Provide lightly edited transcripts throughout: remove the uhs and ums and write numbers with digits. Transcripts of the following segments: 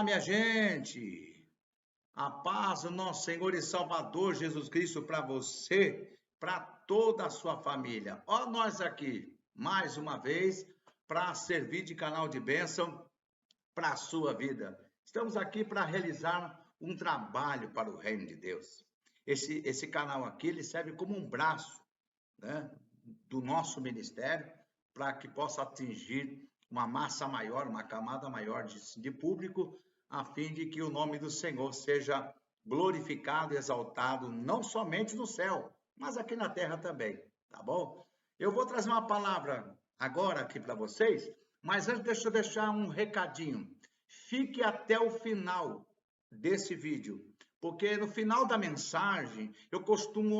Olá, minha gente! A paz do nosso Senhor e Salvador Jesus Cristo para você, para toda a sua família. Ó, nós aqui, mais uma vez, para servir de canal de bênção para a sua vida. Estamos aqui para realizar um trabalho para o reino de Deus. Esse canal aqui, ele serve como um braço, né, do nosso ministério, para que possa atingir uma massa maior, uma camada maior de público, a fim de que o nome do Senhor seja glorificado e exaltado, não somente no céu, mas aqui na terra também, tá bom? Eu vou trazer uma palavra agora aqui para vocês, mas antes deixa eu deixar um recadinho. Fique até o final desse vídeo, porque no final da mensagem eu costumo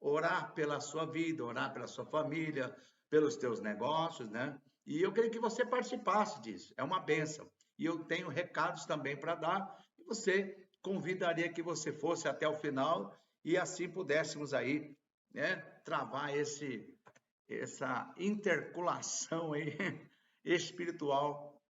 orar pela sua vida, orar pela sua família, pelos teus negócios, né? E eu queria que você participasse disso, é uma bênção. E eu tenho recados também para dar, e você convidaria que você fosse até o final e assim pudéssemos aí, né, travar essa interculação aí espiritual.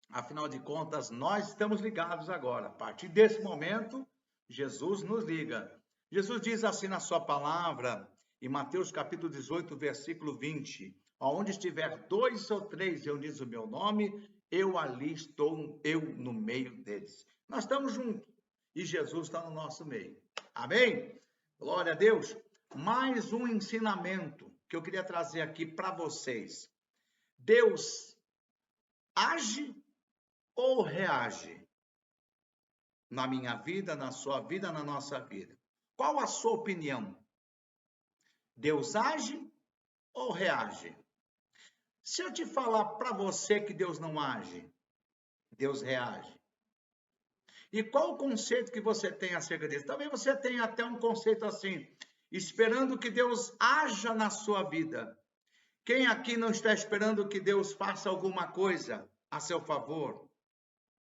Afinal de contas, nós estamos ligados agora. A partir desse momento, Jesus nos liga. Jesus diz assim na sua palavra, em Mateus capítulo 18, versículo 20, onde estiver 2 ou 3 reunidos o meu nome, eu ali estou, eu no meio deles. Nós estamos juntos e Jesus está no nosso meio. Amém? Glória a Deus. Mais um ensinamento que eu queria trazer aqui para vocês. Deus age ou reage na minha vida, na sua vida, na nossa vida? Qual a sua opinião? Deus age ou reage? Se eu te falar para você que Deus não age, Deus reage. E qual o conceito que você tem acerca disso? Talvez você tenha até um conceito assim, esperando que Deus haja na sua vida. Quem aqui não está esperando que Deus faça alguma coisa a seu favor?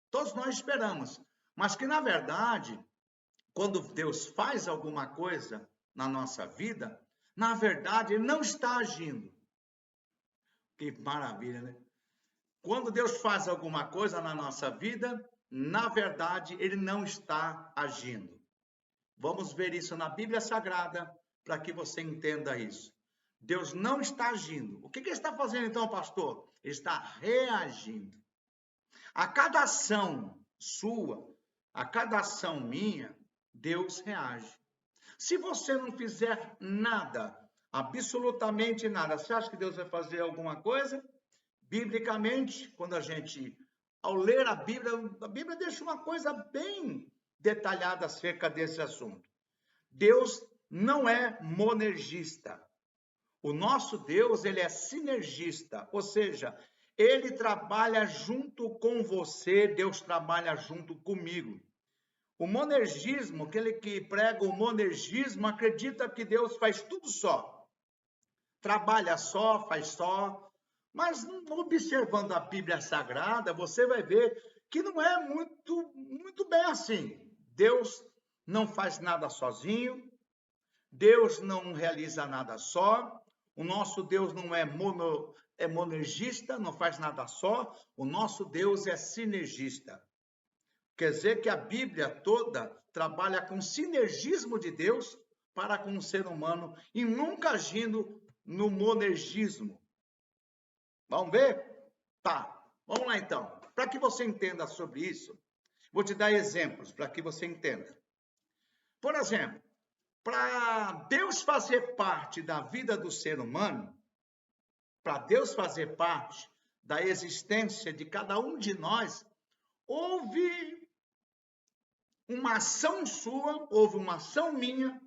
Todos nós esperamos, mas que na verdade, quando Deus faz alguma coisa na nossa vida, na verdade Ele não está agindo. Que maravilha, né? Quando Deus faz alguma coisa na nossa vida, na verdade, Ele não está agindo. Vamos ver isso na Bíblia Sagrada, para que você entenda isso. Deus não está agindo. O que Ele está fazendo então, pastor? Ele está reagindo. A cada ação sua, a cada ação minha, Deus reage. Se você não fizer nada, absolutamente nada, você acha que Deus vai fazer alguma coisa? Biblicamente, quando ao ler a Bíblia deixa uma coisa bem detalhada acerca desse assunto. Deus não é monergista. O nosso Deus, ele é sinergista, ou seja, ele trabalha junto com você, Deus trabalha junto comigo. O monergismo, aquele que prega o monergismo, acredita que Deus faz tudo só. Trabalha só, faz só. Mas observando a Bíblia Sagrada, você vai ver que não é muito bem assim. Deus não faz nada sozinho. Deus não realiza nada só. O nosso Deus não é monergista, não faz nada só. O nosso Deus é sinergista. Quer dizer que a Bíblia toda trabalha com sinergismo de Deus para com o ser humano e nunca agindo no monergismo. Vamos ver? Tá, vamos lá então. Para que você entenda sobre isso, vou te dar exemplos para que você entenda. Por exemplo, para Deus fazer parte da vida do ser humano, para Deus fazer parte da existência de cada um de nós, houve uma ação sua, houve uma ação minha,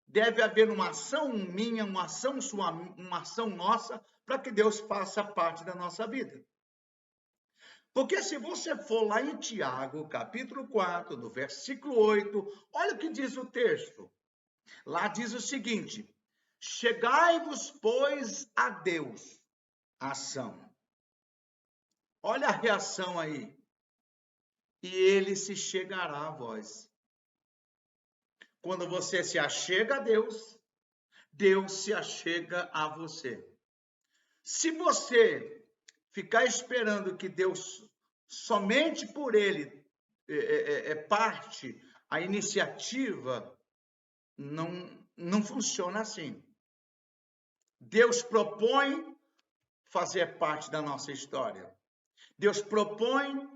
deve haver uma ação minha, uma ação sua, uma ação nossa, para que Deus faça parte da nossa vida. Porque se você for lá em Tiago, capítulo 4, no versículo 8, olha o que diz o texto. Lá diz o seguinte: chegai-vos, pois, a Deus. Ação. Olha a reação aí. E ele se chegará a vós. Quando você se achega a Deus, Deus se achega a você. Se você ficar esperando que Deus, somente por Ele, parte, a iniciativa não funciona assim. Deus propõe fazer parte da nossa história. Deus propõe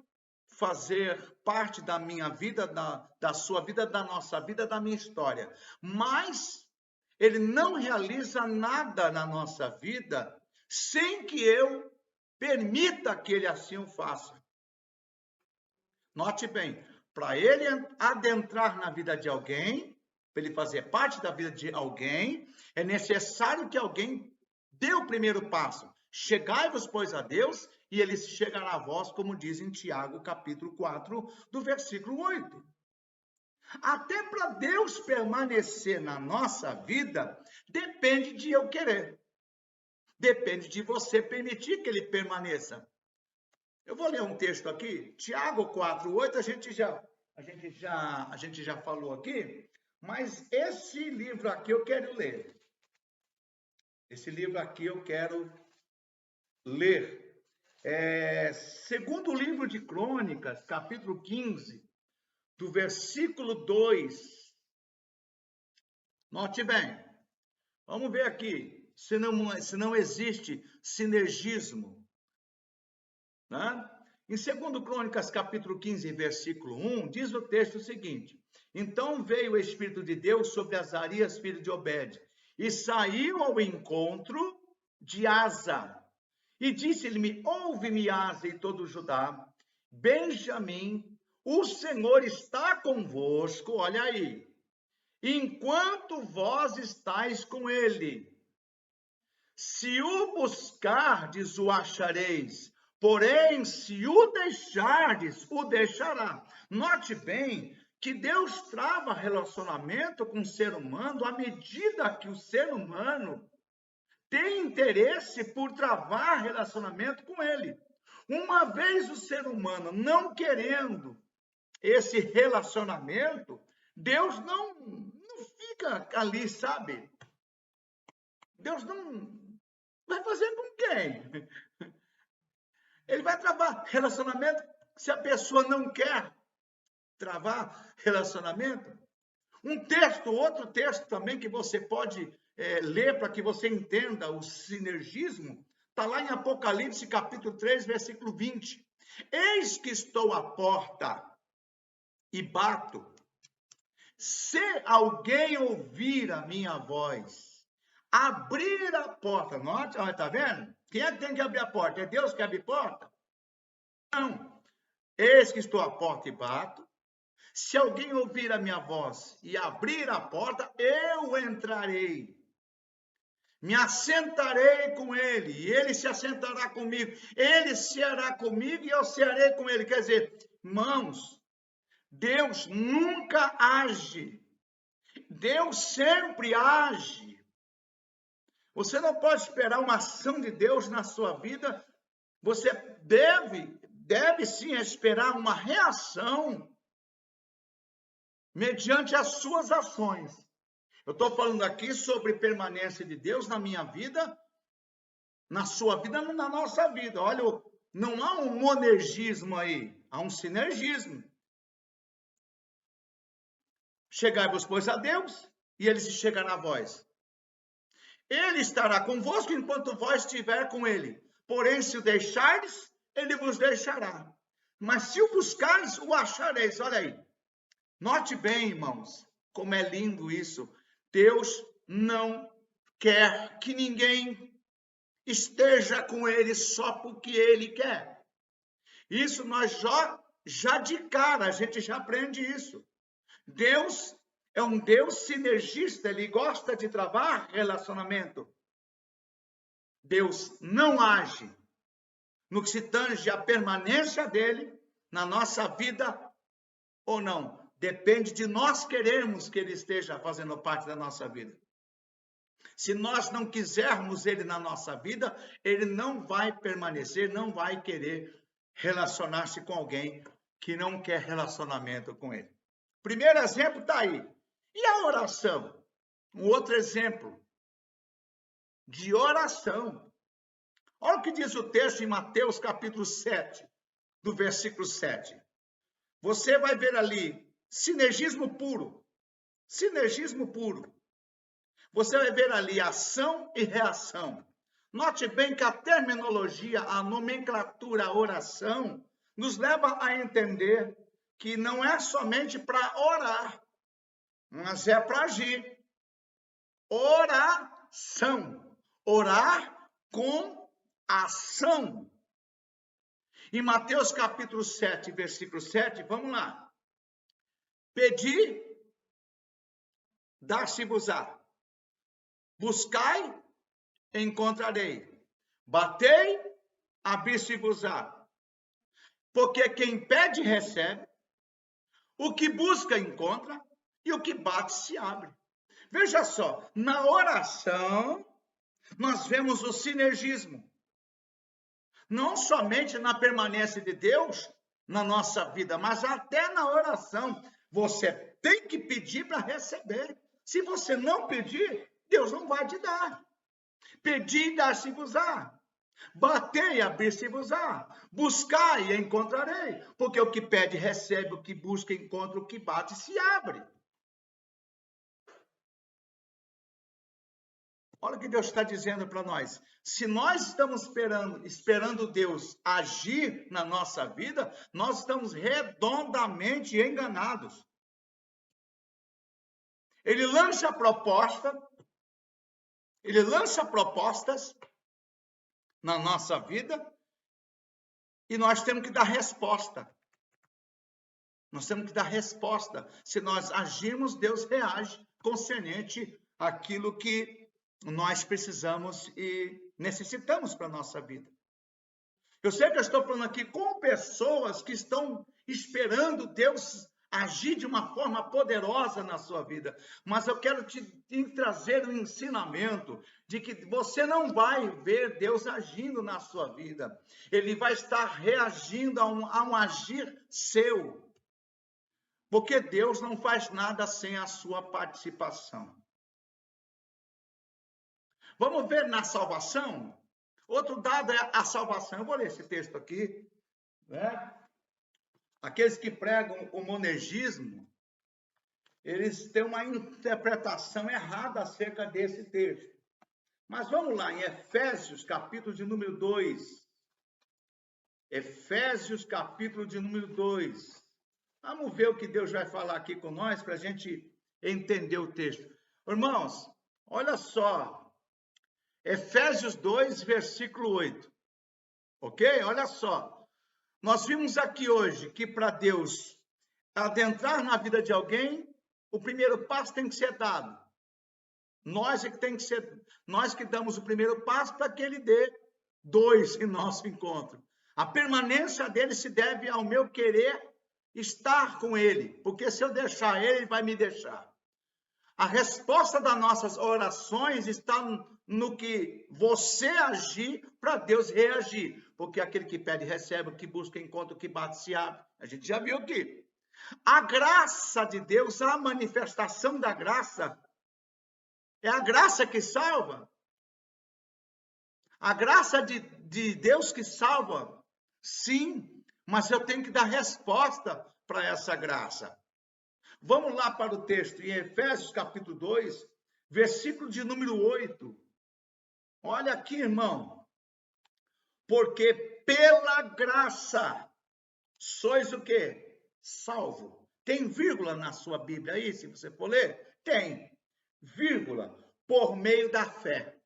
fazer parte da minha vida, da sua vida, da nossa vida, da minha história. Mas Ele não realiza nada na nossa vida sem que eu permita que Ele assim o faça. Note bem, para Ele adentrar na vida de alguém, para Ele fazer parte da vida de alguém, é necessário que alguém dê o primeiro passo. Chegai-vos, pois, a Deus, e Ele chegará a vós, como diz em Tiago, capítulo 4, do versículo 8. Até para Deus permanecer na nossa vida, depende de eu querer. Depende de você permitir que Ele permaneça. Eu vou ler um texto aqui, Tiago 4:8, a gente já falou aqui, mas esse livro aqui eu quero ler. Esse livro aqui eu quero ler. Segundo livro de Crônicas, capítulo 15, do versículo 2. Note bem, vamos ver aqui, se não existe sinergismo. Né? Em 2 Crônicas, capítulo 15, versículo 1, diz o texto o seguinte: Então veio o Espírito de Deus sobre Azarias, filho de Obed, e saiu ao encontro de Asa, e disse-lhe: Ouve-me, Asa e todo Judá, Benjamim, o Senhor está convosco, olha aí, enquanto vós estáis com ele. Se o buscardes, o achareis, porém, se o deixardes, o deixará. Note bem que Deus trava relacionamento com o ser humano à medida que o ser humano tem interesse por travar relacionamento com ele. Uma vez o ser humano não querendo esse relacionamento, Deus não fica ali, sabe? Deus não vai fazer com quem? Ele vai travar relacionamento se a pessoa não quer travar relacionamento. Outro texto também que você pode ler para que você entenda o sinergismo, está lá em Apocalipse capítulo 3, versículo 20. Eis que estou à porta e bato. Se alguém ouvir a minha voz, abrir a porta, note, está vendo? Quem é que tem que abrir a porta? É Deus que abre a porta? Não. Eis que estou à porta e bato. Se alguém ouvir a minha voz e abrir a porta, eu entrarei. Me assentarei com ele, e ele se assentará comigo. Ele ceará comigo e eu cearei com ele. Quer dizer, irmãos, Deus nunca age. Deus sempre age. Você não pode esperar uma ação de Deus na sua vida. Você deve sim esperar uma reação mediante as suas ações. Eu estou falando aqui sobre permanência de Deus na minha vida, na sua vida, na nossa vida. Olha, não há um monergismo aí, há um sinergismo. Chegai-vos, pois, a Deus, e ele se chegará a vós. Ele estará convosco enquanto vós estiver com ele. Porém, se o deixardes, ele vos deixará. Mas se o buscardes, o achareis. Olha aí. Note bem, irmãos, como é lindo isso. Deus não quer que ninguém esteja com ele só porque ele quer. Isso nós já de cara, a gente já aprende isso. Deus é um Deus sinergista, ele gosta de travar relacionamento. Deus não age no que se tange à permanência dele na nossa vida ou não. Depende de nós querermos que ele esteja fazendo parte da nossa vida. Se nós não quisermos ele na nossa vida, ele não vai permanecer, não vai querer relacionar-se com alguém que não quer relacionamento com ele. Primeiro exemplo está aí. E a oração? Um outro exemplo de oração. Olha o que diz o texto em Mateus capítulo 7, do versículo 7. você vai ver ali sinergismo puro. Sinergismo puro. Você vai ver ali ação e reação. Note bem que a terminologia, a nomenclatura, a oração, nos leva a entender que não é somente para orar, mas é para agir. Oração. Orar com ação. Em Mateus capítulo 7, versículo 7, vamos lá. Pedi, dar-se-vos-á. Buscai, encontrarei. Batei, abrir-se-vos-á. Porque quem pede, recebe. O que busca, encontra. E o que bate, se abre. Veja só, na oração, nós vemos o sinergismo. Não somente na permanência de Deus na nossa vida, mas até na oração. Você tem que pedir para receber. Se você não pedir, Deus não vai te dar. Pedir, dar-se-vos-á. Batei, abrir-se-vos-á. Buscai, e encontrarei. Porque o que pede, recebe. O que busca, encontra. O que bate, se abre. Olha o que Deus está dizendo para nós. Se nós estamos esperando Deus agir na nossa vida, nós estamos redondamente enganados. Ele lança propostas na nossa vida e nós temos que dar resposta. Nós temos que dar resposta. Se nós agirmos, Deus reage concernente àquilo que nós precisamos e necessitamos para a nossa vida. Eu sei que eu estou falando aqui com pessoas que estão esperando Deus agir de uma forma poderosa na sua vida, mas eu quero te trazer um ensinamento de que você não vai ver Deus agindo na sua vida. Ele vai estar reagindo a um agir seu, porque Deus não faz nada sem a sua participação. Vamos ver na salvação? Outro dado é a salvação. Eu vou ler esse texto aqui. Né? Aqueles que pregam o monergismo, eles têm uma interpretação errada acerca desse texto. Mas vamos lá, em Efésios, capítulo de número 2. Efésios, capítulo de número 2. Vamos ver o que Deus vai falar aqui com nós para a gente entender o texto. Irmãos, olha só. Efésios 2, versículo 8. Ok? Olha só. Nós vimos aqui hoje que para Deus adentrar na vida de alguém, o primeiro passo tem que ser dado. Nós que damos o primeiro passo para que ele dê dois em nosso encontro. A permanência dele se deve ao meu querer estar com ele, porque se eu deixar ele, ele vai me deixar. A resposta das nossas orações está no que você agir para Deus reagir. Porque aquele que pede, recebe, o que busca, encontra, o que bate, se abre. A gente já viu aqui. A graça de Deus, a manifestação da graça, é a graça que salva. A graça de Deus que salva, sim, mas eu tenho que dar resposta para essa graça. Vamos lá para o texto, em Efésios capítulo 2, versículo de número 8. Olha aqui, irmão. Porque pela graça sois o quê? Salvo. Tem vírgula na sua Bíblia aí, se você for ler? Tem. Vírgula. Por meio da fé.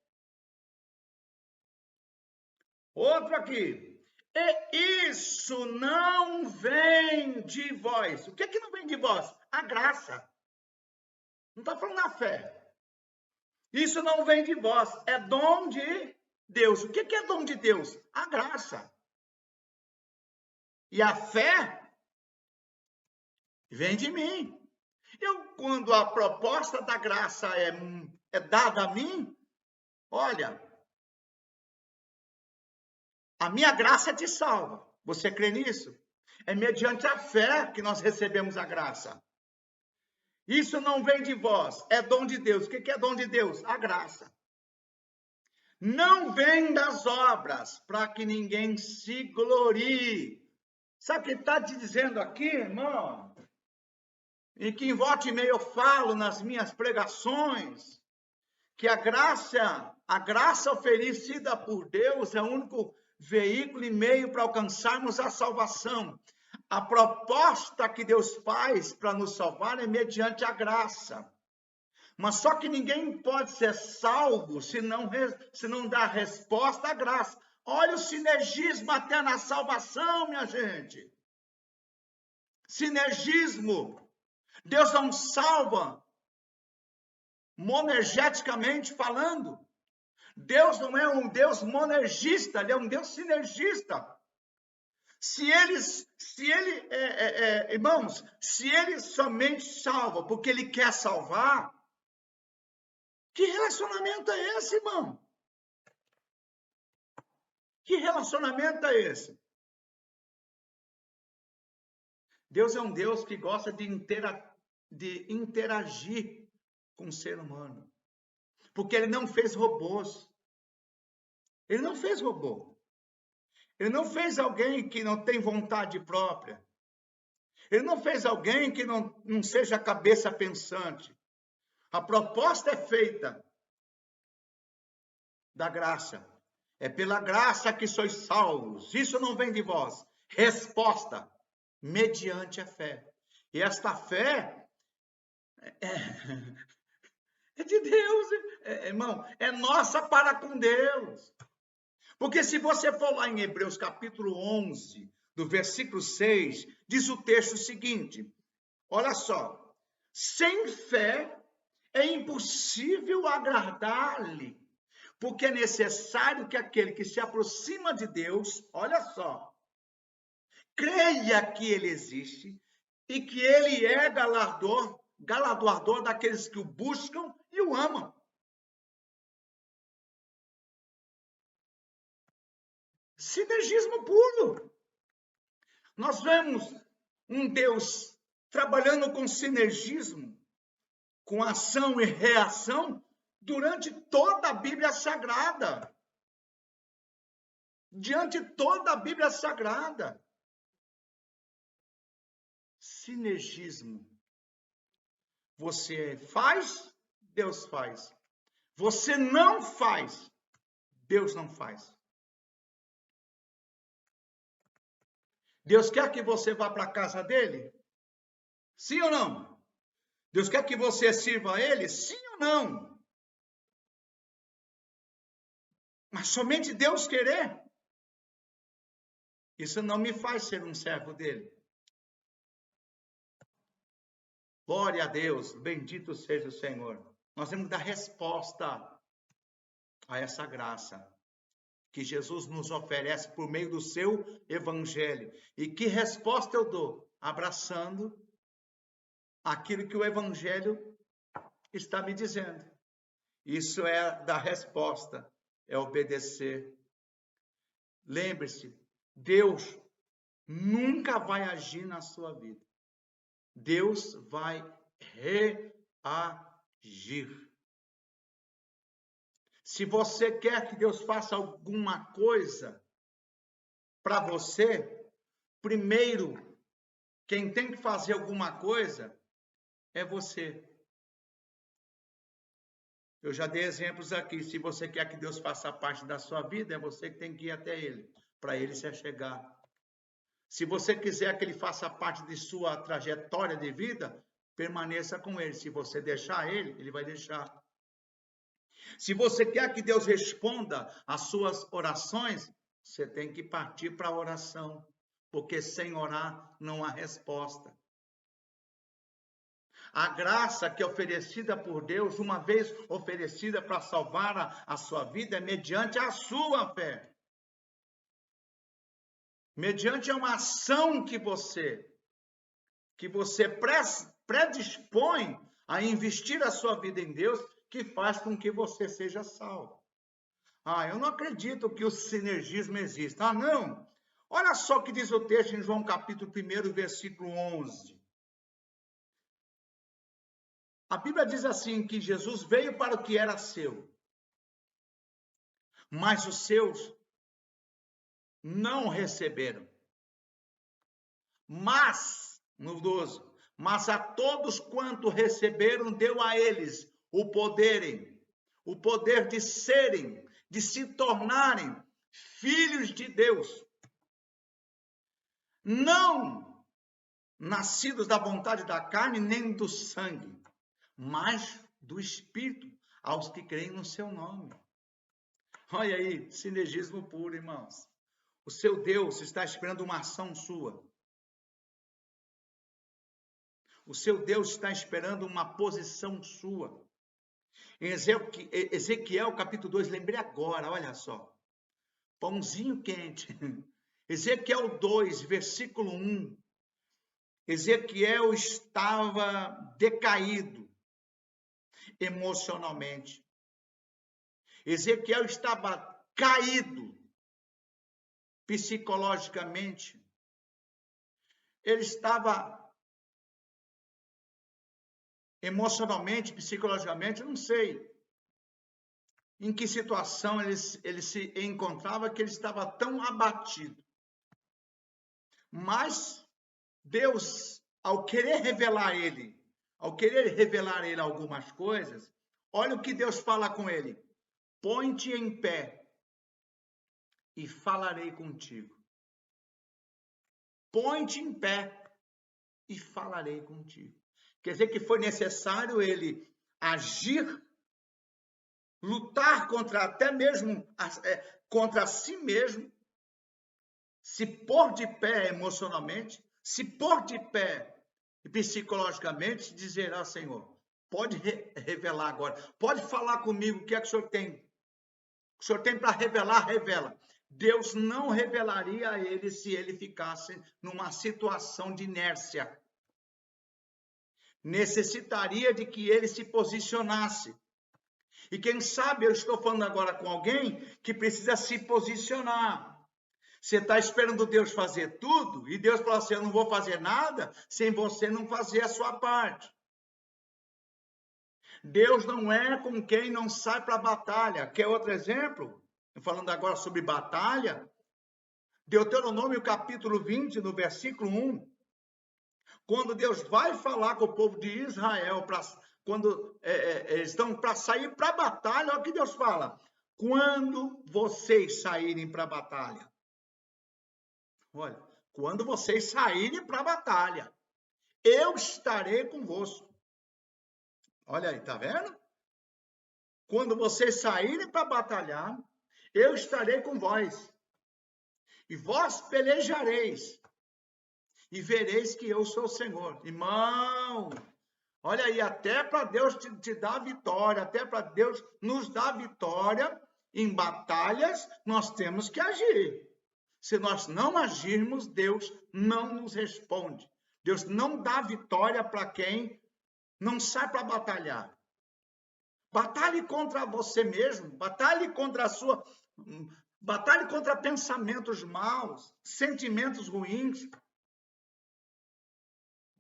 Outro aqui. E isso não vem de vós. O que é que não vem de vós? A graça. Não está falando da fé. Isso não vem de vós. É dom de Deus. O que é dom de Deus? A graça. E a fé vem de mim. Quando a proposta da graça é dada a mim, olha, a minha graça te salva. Você crê nisso? É mediante a fé que nós recebemos a graça. Isso não vem de vós, é dom de Deus. O que é dom de Deus? A graça. Não vem das obras, para que ninguém se glorie. Sabe o que ele está te dizendo aqui, irmão? E que em volta e meia eu falo nas minhas pregações, que a graça oferecida por Deus é o único veículo e meio para alcançarmos a salvação. A proposta que Deus faz para nos salvar é mediante a graça. Mas só que ninguém pode ser salvo se não dá resposta à graça. Olha o sinergismo até na salvação, minha gente. Sinergismo. Deus não salva monergeticamente falando. Deus não é um Deus monergista, ele é um Deus sinergista. Irmãos, se ele somente salva porque ele quer salvar, que relacionamento é esse, irmão? Que relacionamento é esse? Deus é um Deus que gosta de interagir com o ser humano. Porque ele não fez robôs. Ele não fez robô. Ele não fez alguém que não tem vontade própria. Ele não fez alguém que não seja cabeça pensante. A proposta é feita da graça. É pela graça que sois salvos. Isso não vem de vós. Resposta, mediante a fé. E esta fé é de Deus, irmão. É nossa para com Deus. Porque se você for lá em Hebreus capítulo 11, do versículo 6, diz o texto seguinte, olha só, sem fé é impossível agradar-lhe, porque é necessário que aquele que se aproxima de Deus, olha só, creia que ele existe e que ele é galardoador daqueles que o buscam e o amam. Sinergismo puro. Nós vemos um Deus trabalhando com sinergismo, com ação e reação, durante toda a Bíblia Sagrada. Diante de toda a Bíblia Sagrada. Sinergismo. Você faz, Deus faz. Você não faz, Deus não faz. Deus quer que você vá para a casa dele? Sim ou não? Deus quer que você sirva a ele? Sim ou não? Mas somente Deus querer. Isso não me faz ser um servo dele. Glória a Deus, bendito seja o Senhor. Nós temos que dar resposta a essa graça que Jesus nos oferece por meio do seu evangelho. E que resposta eu dou? Abraçando aquilo que o evangelho está me dizendo. Isso é dar resposta, é obedecer. Lembre-se, Deus nunca vai agir na sua vida. Deus vai reagir. Se você quer que Deus faça alguma coisa para você, primeiro, quem tem que fazer alguma coisa é você. Eu já dei exemplos aqui. Se você quer que Deus faça parte da sua vida, é você que tem que ir até Ele, para Ele se achegar. Se você quiser que Ele faça parte de sua trajetória de vida, permaneça com Ele. Se você deixar Ele, Ele vai deixar. Se você quer que Deus responda às suas orações, você tem que partir para a oração, porque sem orar não há resposta. A graça que é oferecida por Deus, uma vez oferecida para salvar a sua vida, é mediante a sua fé. Mediante uma ação que você predispõe a investir a sua vida em Deus, que faz com que você seja salvo. Eu não acredito que o sinergismo exista. Não. Olha só o que diz o texto em João capítulo 1, versículo 11. A Bíblia diz assim, que Jesus veio para o que era seu, mas os seus não receberam. Mas, no 12, mas a todos quanto receberam, deu a eles o poder de serem, de se tornarem filhos de Deus. Não nascidos da vontade da carne, nem do sangue, mas do Espírito, aos que creem no seu nome. Olha aí, sinergismo puro, irmãos. O seu Deus está esperando uma ação sua. O seu Deus está esperando uma posição sua. Em Ezequiel, capítulo 2, lembrei agora, olha só. Pãozinho quente. Ezequiel 2, versículo 1. Ezequiel estava decaído emocionalmente. Ezequiel estava caído psicologicamente. Ele estava emocionalmente, psicologicamente, não sei em que situação ele se encontrava, que ele estava tão abatido. Mas Deus, ao querer revelar ele algumas coisas, olha o que Deus fala com ele: põe-te em pé e falarei contigo. Põe-te em pé e falarei contigo. Quer dizer que foi necessário ele agir, lutar contra até mesmo contra si mesmo, se pôr de pé emocionalmente, se pôr de pé psicologicamente, dizer: ah, Senhor, pode revelar agora, pode falar comigo, o que é que o Senhor tem? O Senhor tem para revelar, revela. Deus não revelaria a ele se ele ficasse numa situação de inércia. Necessitaria de que ele se posicionasse. E quem sabe eu estou falando agora com alguém que precisa se posicionar. Você está esperando Deus fazer tudo e Deus fala assim: eu não vou fazer nada sem você não fazer a sua parte. Deus não é com quem não sai para a batalha. Quer outro exemplo? Falando agora sobre batalha. Deuteronômio capítulo 20, no versículo 1. Quando Deus vai falar com o povo de Israel, quando eles estão para sair para a batalha, olha o que Deus fala: quando vocês saírem para a batalha. Olha, quando vocês saírem para a batalha, eu estarei convosco. Olha aí, tá vendo? Quando vocês saírem para batalhar, eu estarei com vós. E vós pelejareis. E vereis que eu sou o Senhor. Irmão, olha aí, até para Deus te dar vitória, até para Deus nos dar vitória em batalhas, nós temos que agir. Se nós não agirmos, Deus não nos responde. Deus não dá vitória para quem não sai para batalhar. Batalhe contra você mesmo, batalhe contra pensamentos maus, sentimentos ruins.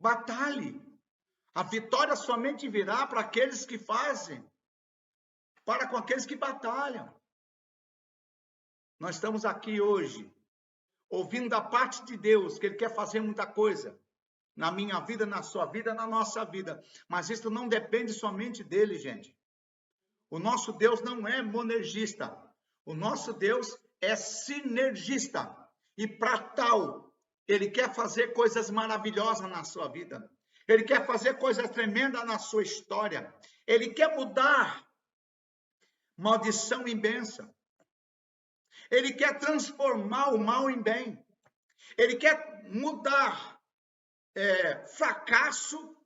Batalhe. A vitória somente virá para aqueles que fazem, para com aqueles que batalham. Nós estamos aqui hoje, ouvindo da parte de Deus, que Ele quer fazer muita coisa na minha vida, na sua vida, na nossa vida. Mas isso não depende somente dele, gente. O nosso Deus não é monergista. O nosso Deus é sinergista. E para tal, Ele quer fazer coisas maravilhosas na sua vida. Ele quer fazer coisas tremendas na sua história. Ele quer mudar maldição em bênção. Ele quer transformar o mal em bem. Ele quer mudar fracasso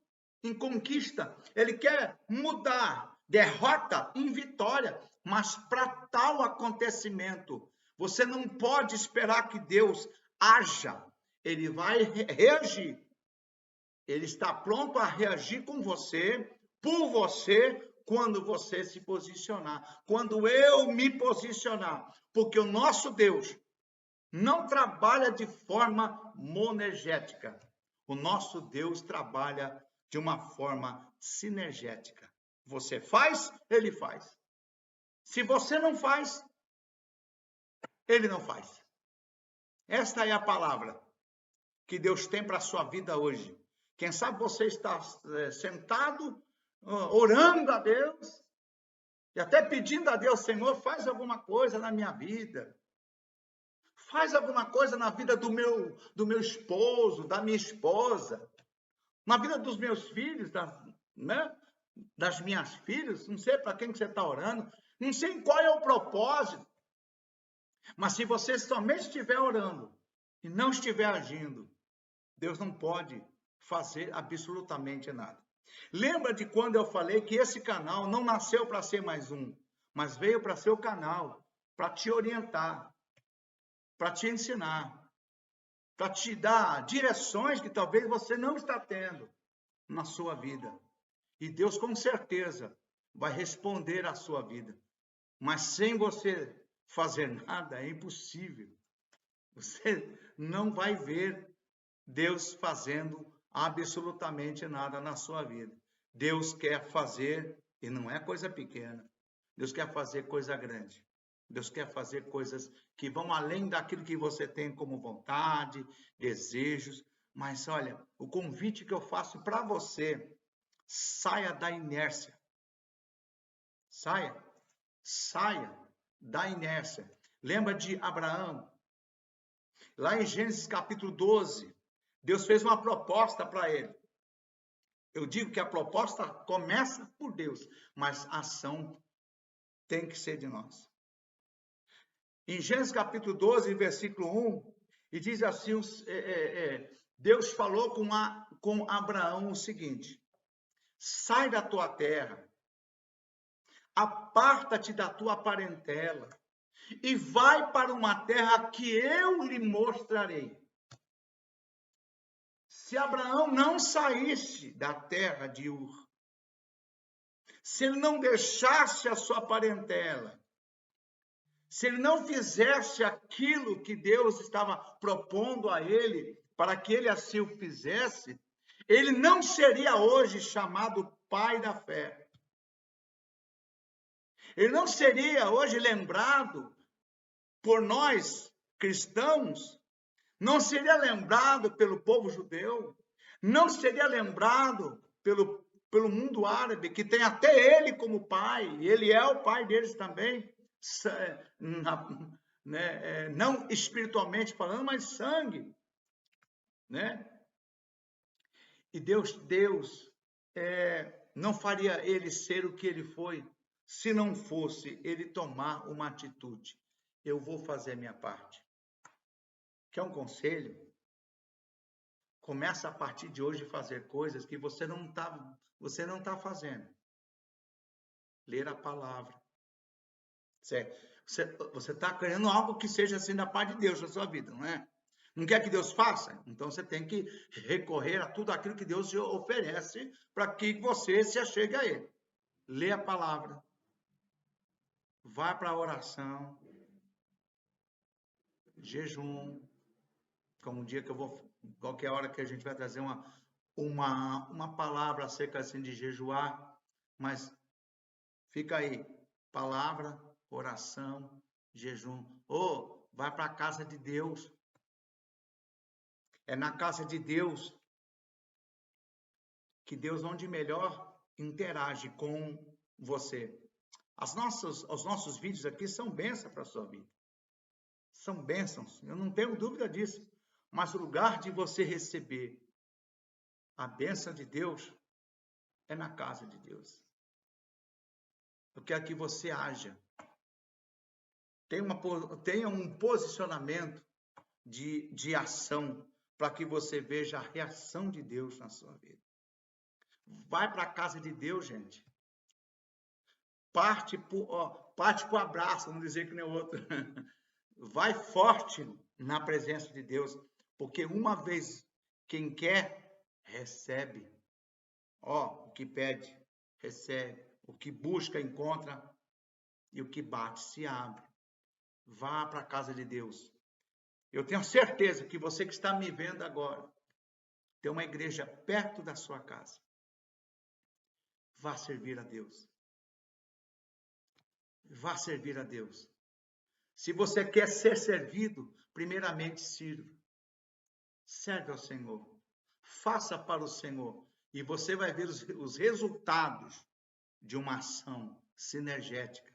em conquista. Ele quer mudar derrota em vitória. Mas para tal acontecimento, você não pode esperar que Deus haja. Ele vai reagir. Ele está pronto a reagir com você, por você, quando você se posicionar. Quando eu me posicionar. Porque o nosso Deus não trabalha de forma monergética. O nosso Deus trabalha de uma forma sinergética. Você faz, Ele faz. Se você não faz, Ele não faz. Esta é a palavra. que Deus tem para a sua vida hoje. Quem sabe você está sentado, orando a Deus, e até pedindo a Deus, Senhor, faz alguma coisa na minha vida. Faz alguma coisa na vida do meu esposo, da minha esposa, na vida dos meus filhos, das minhas filhas. Não sei para quem que você está orando, não sei qual é o propósito, mas se você somente estiver orando e não estiver agindo, Deus não pode fazer absolutamente nada. Lembra de quando eu falei que esse canal não nasceu para ser mais um, mas veio para ser o canal, para te orientar, para te ensinar, para te dar direções que talvez você não está tendo na sua vida. E Deus com certeza vai responder à sua vida. Mas sem você fazer nada é impossível. Você não vai ver Deus fazendo absolutamente nada na sua vida. Deus quer fazer, e não é coisa pequena, Deus quer fazer coisa grande. Deus quer fazer coisas que vão além daquilo que você tem como vontade, desejos. Mas olha, o convite que eu faço para você, saia da inércia. Saia da inércia. Lembra de Abraão? Lá em Gênesis capítulo 12, Deus fez uma proposta para ele. Eu digo que a proposta começa por Deus, mas a ação tem que ser de nós. Em Gênesis capítulo 12, versículo 1, e diz assim, Deus falou com Abraão o seguinte: sai da tua terra, aparta-te da tua parentela, e vai para uma terra que eu lhe mostrarei. Se Abraão não saísse da terra de Ur, se ele não deixasse a sua parentela, se ele não fizesse aquilo que Deus estava propondo a ele, para que ele assim o fizesse, ele não seria hoje chamado pai da fé. Ele não seria hoje lembrado por nós cristãos, não seria lembrado pelo povo judeu, não seria lembrado pelo mundo árabe, que tem até ele como pai, ele é o pai deles também, não espiritualmente falando, mas sangue, né? E Deus não faria ele ser o que ele foi, se não fosse ele tomar uma atitude. Eu vou fazer a minha parte. Quer um conselho? Começa a partir de hoje a fazer coisas que você não está fazendo. Ler a palavra. Você está querendo algo que seja assim da parte de Deus na sua vida, não é? Não quer que Deus faça? Então você tem que recorrer a tudo aquilo que Deus te oferece para que você se achegue a Ele. Lê a palavra. Vá para a oração. Jejum. Como um dia que eu vou, qualquer hora que a gente vai trazer uma palavra acerca assim de jejuar, mas fica aí, palavra, oração, jejum. Ou vai para a casa de Deus. É na casa de Deus que Deus onde melhor interage com você. Os nossos vídeos aqui são bênçãos para a sua vida. São bênçãos, eu não tenho dúvida disso. Mas o lugar de você receber a bênção de Deus é na casa de Deus. Eu quero que você haja. Tenha um posicionamento de ação para que você veja a reação de Deus na sua vida. Vai para a casa de Deus, gente. Parte para o abraço, vamos dizer que nem o outro. Vai forte na presença de Deus, porque uma vez quem quer, recebe. O que pede, recebe. O que busca, encontra. E o que bate, se abre. Vá para a casa de Deus. Eu tenho certeza que você que está me vendo agora, tem uma igreja perto da sua casa. Vá servir a Deus. Vá servir a Deus. Se você quer ser servido, primeiramente sirva. serve ao Senhor, faça para o Senhor, e você vai ver os resultados de uma ação sinergética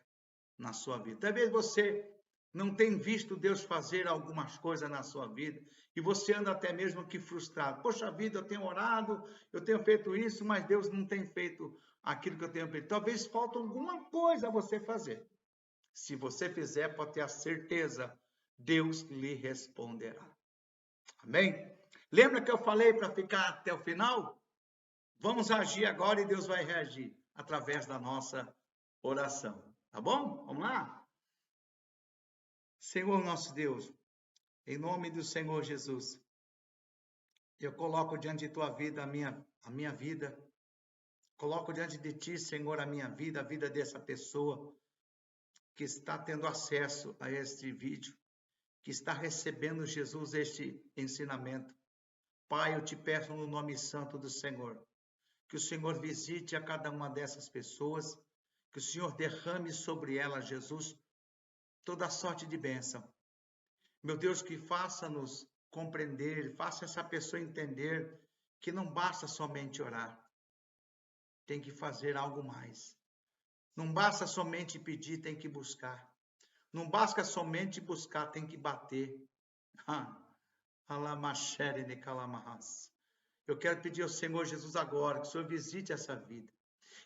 na sua vida. Talvez você não tenha visto Deus fazer algumas coisas na sua vida, e você anda até mesmo que frustrado. Poxa vida, eu tenho orado, eu tenho feito isso, mas Deus não tem feito aquilo que eu tenho feito. Talvez falta alguma coisa a você fazer. Se você fizer, pode ter a certeza, Deus lhe responderá. Amém? Lembra que eu falei para ficar até o final? Vamos agir agora e Deus vai reagir através da nossa oração. Tá bom? Vamos lá? Senhor nosso Deus, em nome do Senhor Jesus, eu coloco diante de tua vida a minha vida. Coloco diante de ti, Senhor, a minha vida, a vida dessa pessoa que está tendo acesso a este vídeo, que está recebendo, Jesus, este ensinamento. Pai, eu te peço no nome santo do Senhor, que o Senhor visite a cada uma dessas pessoas, que o Senhor derrame sobre elas, Jesus, toda sorte de bênção. Meu Deus, que faça-nos compreender, faça essa pessoa entender que não basta somente orar, tem que fazer algo mais. Não basta somente pedir, tem que buscar. Não basta somente buscar, tem que bater. Eu quero pedir ao Senhor Jesus agora que o Senhor visite essa vida.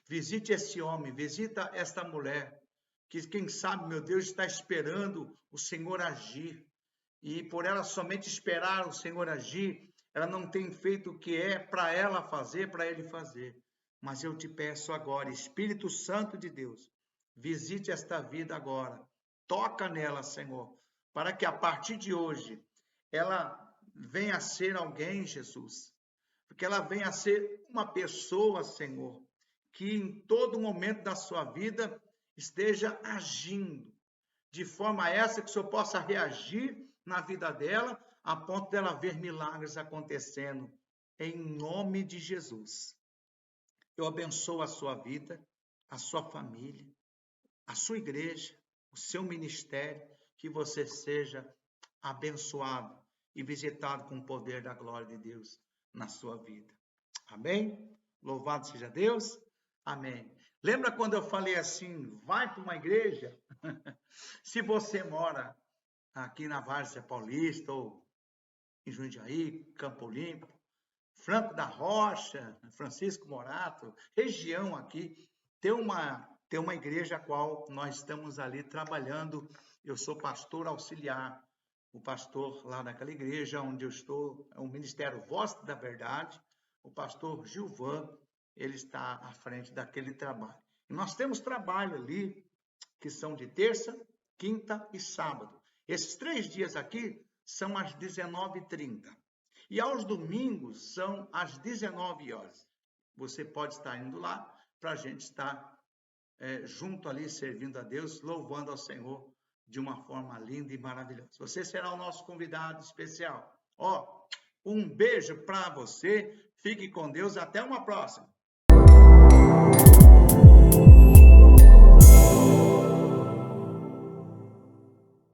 Visite esse homem, visita esta mulher, que quem sabe, meu Deus, está esperando o Senhor agir. E por ela somente esperar o Senhor agir, ela não tem feito o que é para ela fazer, para ele fazer. Mas eu te peço agora, Espírito Santo de Deus, visite esta vida agora. Toca nela, Senhor, para que a partir de hoje ela venha a ser alguém, Jesus. Porque ela venha a ser uma pessoa, Senhor, que em todo momento da sua vida esteja agindo, de forma essa que o Senhor possa reagir na vida dela, a ponto dela ver milagres acontecendo, em nome de Jesus. Eu abençoo a sua vida, a sua família, a sua igreja, o seu ministério, que você seja abençoado e visitado com o poder da glória de Deus na sua vida. Amém? Louvado seja Deus. Amém. Lembra quando eu falei assim, vai para uma igreja? Se você mora aqui na Várzea Paulista, ou em Jundiaí, Campo Limpo, Franco da Rocha, Francisco Morato, região aqui, tem uma igreja a qual nós estamos ali trabalhando. Eu sou pastor auxiliar, o pastor lá naquela igreja onde eu estou, é o Ministério Voz da Verdade, o pastor Gilvan, ele está à frente daquele trabalho. E nós temos trabalho ali, que são de terça, quinta e sábado. Esses 3 dias aqui são às 19h30. E aos domingos são às 19 horas. Você pode estar indo lá para a gente estar junto ali, servindo a Deus, louvando ao Senhor de uma forma linda e maravilhosa. Você será o nosso convidado especial. Um beijo para você. Fique com Deus. Até uma próxima.